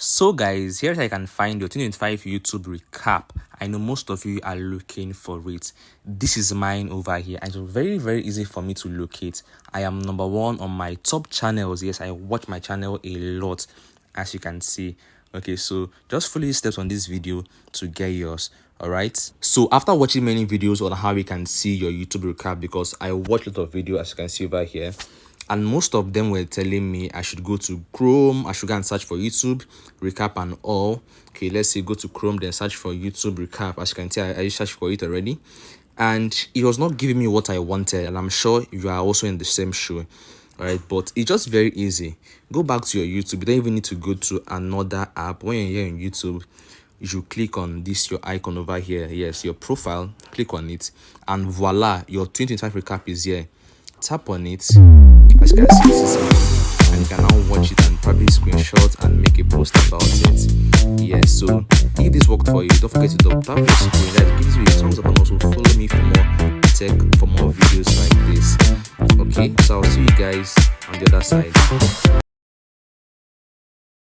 So guys, here's how you can find your 2025 YouTube recap. I know most of you are looking for it. This is mine over here, and it's very easy for me to locate. I am number one on my top channels. Yes, I watch my channel a lot, as you can see. Okay, so just follow the steps on this video to get yours. All right, so after watching many videos on how you can see your YouTube recap, because I watch a lot of videos, as you can see over here, and most of them were telling me I should go to Chrome, I should go and search for YouTube recap and all. Okay, let's say go to Chrome, then search for YouTube recap. As you can see, I searched for it already, and it was not giving me what I wanted, and I'm sure you are also in the same shoe. All right, but it's just very easy. Go back to your YouTube. You don't even need to go to another app. When you're here on YouTube, you should click on this, your icon over here. Yes, your profile, click on it, and voila, your 2025 recap is here. Tap on it, as you can see, this is me, and you can now watch it and probably screenshot and make a post about it. Yes, so if this worked for you, don't forget to tap your screen, that gives you a thumbs up, and also follow me for more tech, for more videos like this. Okay, so I'll see you guys on the other side.